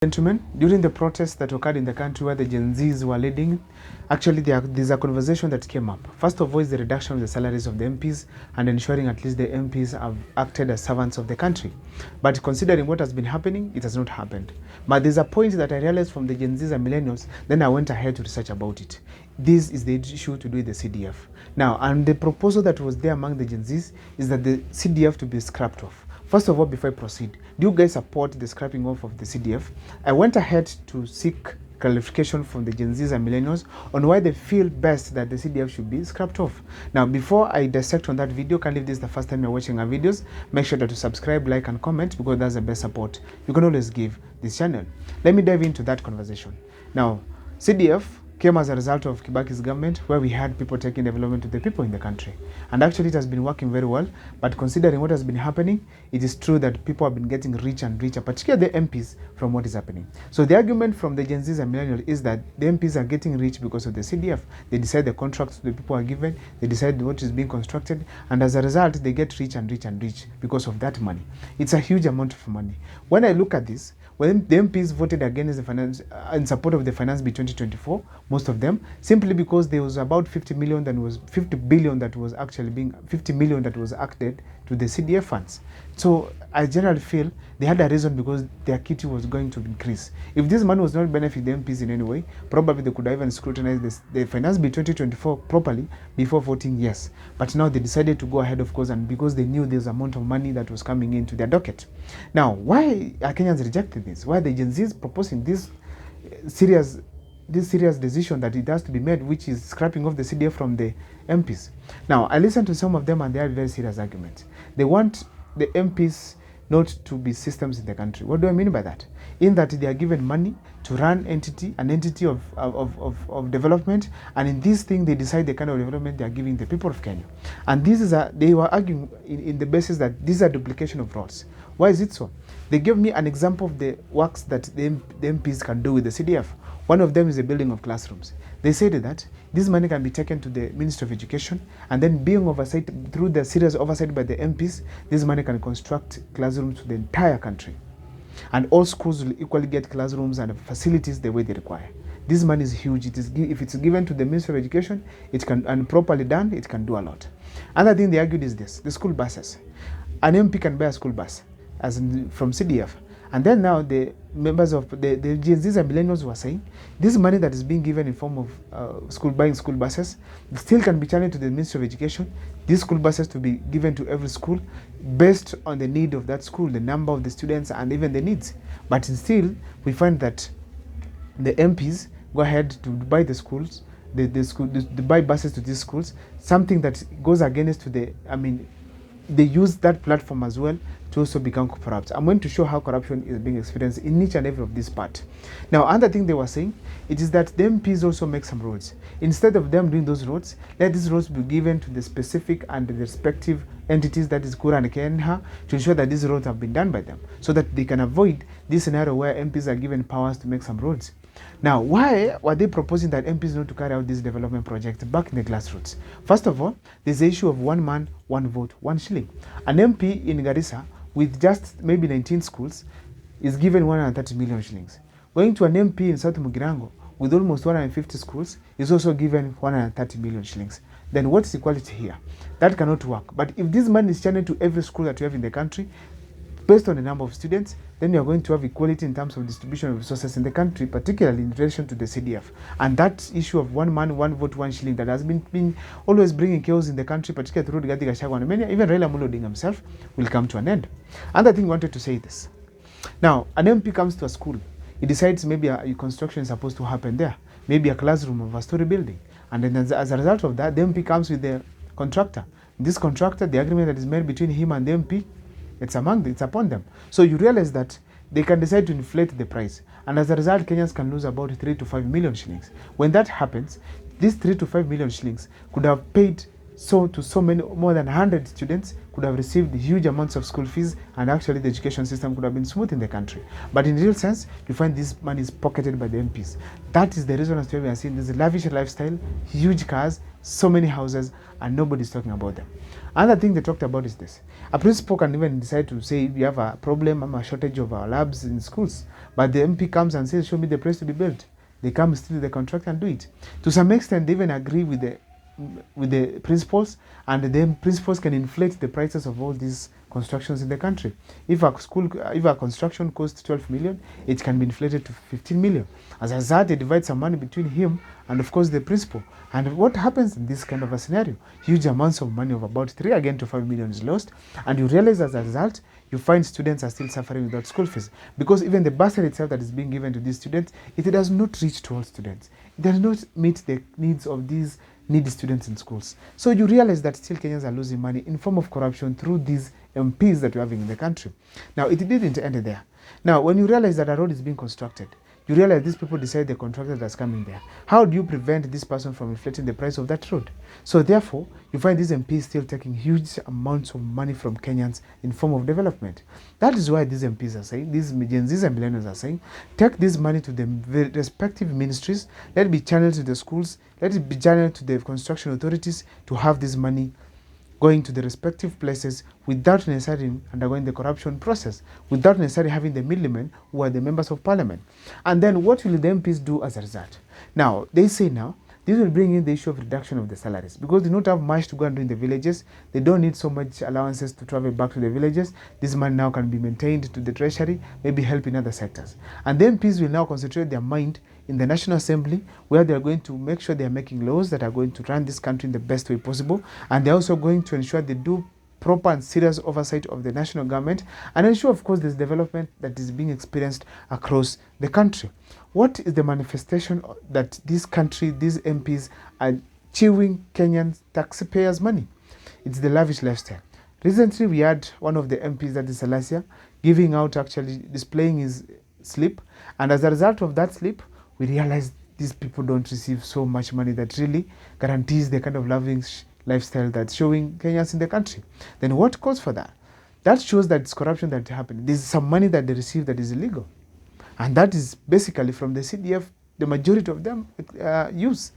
Gentlemen, during the protests that occurred in the country where the Gen Zs were leading, actually there's a conversation that came up. First of all is the reduction of the salaries of the MPs and ensuring at least the MPs have acted as servants of the country. But considering what has been happening, it has not happened. But there's a point that I realized from the Gen Zs and millennials, then I went ahead to research about it. This is the issue to do with the CDF. Now, and the proposal that was there among the Gen Zs is that the CDF to be scrapped off. First of all, before I proceed, do you guys support the scrapping off of the CDF? I went ahead to seek clarification from the Gen Zs and millennials on why they feel best that the CDF should be scrapped off. Now, before I dissect on that video, can if this is the first time you're watching our videos, make sure that you subscribe, like, and comment because that's the best support you can always give this channel. Let me dive into that conversation. Now, CDF came as a result of Kibaki's government, where we had people taking development to the people in the country. And actually it has been working very well, but considering what has been happening, it is true that people have been getting richer and richer, particularly the MPs, from what is happening. So the argument from the Gen Zs and millennials is that the MPs are getting rich because of the CDF. They decide the contracts the people are given, they decide what is being constructed, and as a result, they get rich and rich and rich because of that money. It's a huge amount of money. When I look at this, when the MPs voted against the finance, in support of the Finance Bill 2024, most of them, simply because there was about 50 billion that was acted to the CDF funds. So I generally feel they had a reason because their kitty was going to increase. If this money was not benefit the MPs in any way, probably they could have even scrutinized the Finance Bill 2024 properly before voting yes. But now they decided to go ahead, of course, and because they knew there's amount of money that was coming into their docket. Now, why are Kenyans rejected this? Why are the Gen Zs proposing this serious decision that it has to be made, which is scrapping off the CDF from the MPs? Now, I listened to some of them and they have very serious arguments. They want the MPs not to be systems in the country. What do I mean by that? In that they are given money to run an entity of development, and in this thing they decide the kind of development they are giving the people of Kenya. And this is they were arguing in the basis that these are duplication of roles. Why is it so? They gave me an example of the works that the MPs can do with the CDF. One of them is the building of classrooms. They said that this money can be taken to the Ministry of Education, and then being oversight through the serious oversight by the MPs, this money can construct classrooms to the entire country. And all schools will equally get classrooms and facilities the way they require. This money is huge. If it's given to the Ministry of Education, it can, and properly done, it can do a lot. Another thing they argued is this: the school buses. An MP can buy a school bus, as from CDF. And then now the members of the Gen Zs and millennials were saying this money that is being given in form of buying school buses still can be channeled to the Ministry of Education. These school buses to be given to every school based on the need of that school, the number of the students, and even the needs. But still, we find that the MPs go ahead to buy the schools, the buy buses to these schools, something that goes against to the, they use that platform as well to also become corrupt. I'm going to show how corruption is being experienced in each and every of this part. Now, another thing they were saying, it is that the MPs also make some roads. Instead of them doing those roads, let these roads be given to the specific and the respective entities, that is Kura and Kenha, to ensure that these roads have been done by them, so that they can avoid this scenario where MPs are given powers to make some roads. Now, why were they proposing that MPs not to carry out this development project back in the grassroots? First of all, there's the issue of one man, one vote, one shilling. An MP in Garissa with just maybe 19 schools is given 130 million shillings. Going to an MP in South Mugirango with almost 150 schools is also given 130 million shillings. Then what's equality here? That cannot work. But if this money is channeled to every school that you have in the country, based on the number of students, then you're going to have equality in terms of distribution of resources in the country, particularly in relation to the CDF. And that issue of one man, one vote, one shilling that has been always bringing chaos in the country, particularly through Rigathi Gachagua and many, even Raila Amolo Odinga himself, will come to an end. Another thing I wanted to say this. Now, an MP comes to a school. He decides maybe a construction is supposed to happen there, maybe a classroom of a story building. And then as a result of that, the MP comes with the contractor. This contractor, the agreement that is made between him and the MP, it's upon them. So you realize that they can decide to inflate the price. And as a result, Kenyans can lose about 3 to 5 million shillings. When that happens, these 3 to 5 million shillings could have paid so many, more than 100 students could have received huge amounts of school fees, and actually the education system could have been smooth in the country. But in real sense, you find this money is pocketed by the MPs. That is the reason as to why we are seeing this lavish lifestyle, huge cars, so many houses, and nobody's talking about them. Another thing they talked about is this. A principal can even decide to say we have a problem, a shortage of our labs in schools. But the MP comes and says, show me the place to be built. They come, steal the contract and do it. To some extent, they even agree with the principals, and then principals can inflate the prices of all these constructions in the country. If a construction costs 12 million, it can be inflated to 15 million. As a result, they divide some money between him and, of course, the principal. And what happens in this kind of a scenario? Huge amounts of money of about 3 again to 5 million is lost, and you realize as a result, you find students are still suffering without school fees, because even the bursary itself that is being given to these students, it does not reach to all students. It does not meet the needs of these needy students in schools. So you realize that still Kenyans are losing money in form of corruption through these MPs that we're having in the country. Now, it didn't end there. Now, when you realize that a road is being constructed, you realize these people decide the contractor that's coming there. How do you prevent this person from inflating the price of that road? So therefore, you find these MPs still taking huge amounts of money from Kenyans in form of development. That is why these MPs are saying, these Genz and millennials are saying, take this money to the respective ministries, let it be channeled to the schools, let it be channeled to the construction authorities to have this money going to the respective places without necessarily undergoing the corruption process, without necessarily having the middlemen who are the members of parliament. And then what will the MPs do as a result? Now, they say now, this will bring in the issue of reduction of the salaries, because they don't have much to go and do in the villages. They don't need so much allowances to travel back to the villages. This money now can be maintained to the treasury, maybe help in other sectors. And the MPs will now concentrate their mind in the National Assembly, where they are going to make sure they are making laws that are going to run this country in the best way possible. And they're also going to ensure they do proper and serious oversight of the national government, and ensure, of course, there's development that is being experienced across the country. What is the manifestation that this country, these MPs are chewing Kenyan taxpayers' money? It's the lavish lifestyle. Recently, we had one of the MPs, that is Salasia, giving out, actually displaying his slip, and as a result of that slip, we realized these people don't receive so much money that really guarantees the kind of lavish lifestyle that's showing Kenyans in the country. Then what calls for that? That shows that it's corruption that happened. There's some money that they receive that is illegal. And that is basically from the CDF, the majority of them use.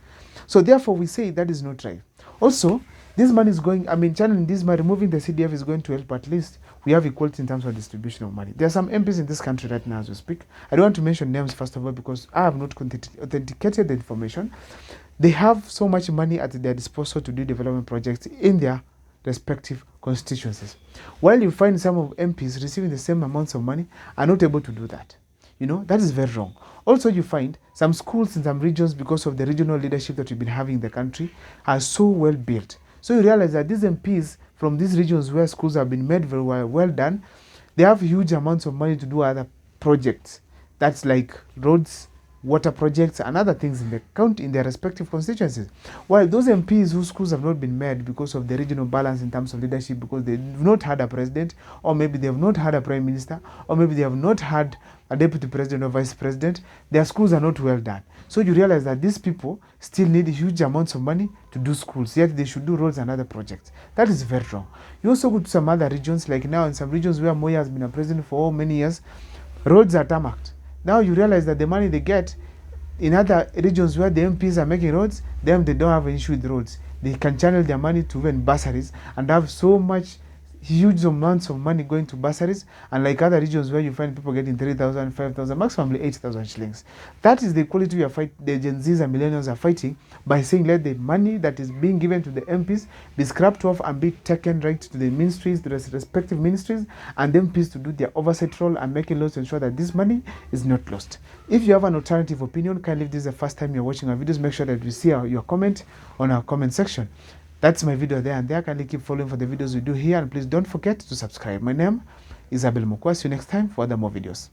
So therefore, we say that is not right. Also, this money is going, channeling this money, removing the CDF is going to help at least we have equality in terms of distribution of money. There are some MPs in this country right now as we speak. I don't want to mention names, first of all, because I have not authenticated the information. They have so much money at their disposal to do development projects in their respective constituencies. While you find some of MPs receiving the same amounts of money are not able to do that. You know, that is very wrong. Also, you find some schools in some regions, because of the regional leadership that we've been having in the country, are so well built. So you realize that these MPs from these regions where schools have been made very well done, they have huge amounts of money to do other projects. That's like roads, water projects, and other things in the county, in their respective constituencies. While those MPs whose schools have not been made because of the regional balance in terms of leadership, because they've not had a president, or maybe they have not had a prime minister, or maybe they have not had a deputy president or vice president, their schools are not well done. So you realize that these people still need huge amounts of money to do schools, yet they should do roads and other projects. That is very wrong. You also go to some other regions, like now in some regions where Moya has been a president for many years, roads are tarmacked. Now you realize that the money they get in other regions where the MPs are making roads, they don't have an issue with roads. They can channel their money to even bursaries and have so much huge amounts of money going to bursaries, and like other regions where you find people getting 3,000, 5,000, maximum 8,000 shillings. That is the equality we are fighting, the Gen Zs and millennials are fighting, by saying let the money that is being given to the MPs be scrapped off and be taken right to the ministries, the respective ministries, and the MPs to do their oversight role and making laws to ensure that this money is not lost. If you have an alternative opinion, kindly, if this is the first time you're watching our videos, make sure that you see your comment on our comment section. That's my video there and there. Kindly keep following for the videos we do here, and please don't forget to subscribe. My name is Abel Mukwa. See you next time for other more videos.